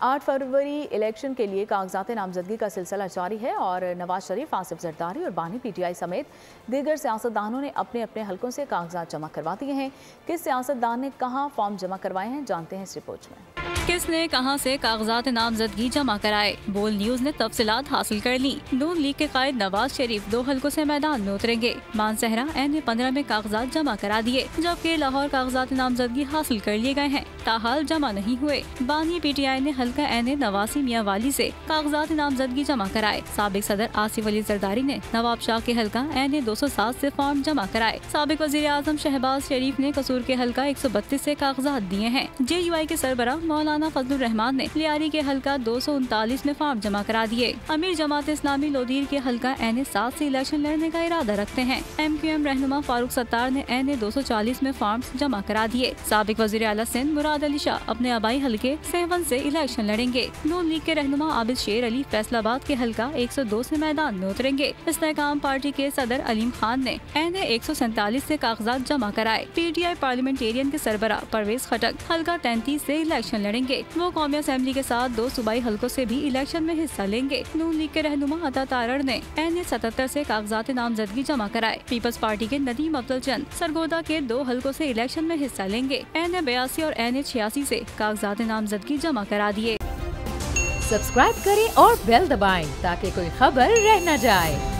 8 फरवरी election के लिए कागजात नामजदगी का सिलसिला जारी है और नवाज शरीफ, आसिफ जरदारी और बानी पीटीआई समेत दीगर सियासतदानों ने अपने अपने हलकों से कागजात जमा करवा दिए हैं। किस सियासतदान ने कहां फॉर्म जमा करवाए हैं, जानते हैं इस रिपोर्ट में। किसने कहां से कागजात नामजदगी जमा कराए, बोल न्यूज ने तफसीलात हासिल कर ली। नून लीग के कायद नवाज शरीफ 2 हलकों से मैदान में उतरेंगे। मानसहरा NA-15 में कागजात जमा करा दिए, जबकि लाहौर कागजात नामजदगी हासिल कर लिए गए हैं, ताहाल जमा नहीं हुए। बानी पीटीआई ने हल्का NA नवासी मियां वाली से कागजात नामजदगी जमा कराए। साबिक सदर आसिफ अली जरदारी ने नवाब शाह के हल्का NA 207 से फॉर्म जमा कराए। साबिक वजीर आजम शहबाज शरीफ ने कसूर के हल्का 132 से कागजात दिए हैं। JUI के सरबराह मौलाना फजलुर रहमान ने लियारी के हल्का 239 में फॉर्म जमा करा दिए। अमीर जमात इस्लामी लोदीर के हल्का NA 7 से इलेक्शन लड़ने का इरादा रखते हैं। MQM रहनुमा फारूक सत्तार ने NA 240 में फॉर्म जमा करा दिए। साबिक वजीर आला सिंध मुराद अली शाह अपने आबाई हल्के 7 से इलेक्शन लड़ेंगे। नून लीग के रहनुमा आबिद शेर अली फैसलाबाद के हल्का 102 से मैदान में उतरेंगे। इस्तेहकाम पार्टी के सदर अलीम खान ने NA 147 से कागजात जमा कराए। PTI पार्लियामेंटेरियन के सरबराह परवेज खटक हल्का 33 से इलेक्शन लड़ेंगे। वो कौमी असेंबली के साथ 2 सूबाई हलकों से भी इलेक्शन में हिस्सा लेंगे। नून लीग के रहनुमा अता तारड़ ने NA 77 से कागजात नामजदगी जमा कराए। पीपल्स पार्टी के नदीम अब्दुल चंद सरगोदा के 2 हलकों से इलेक्शन में हिस्सा लेंगे। NA 82 और NA 86 से कागजात नामजदगी जमा करा दिए। सब्सक्राइब करें और बेल दबाएं ताकि कोई खबर रह न जाए।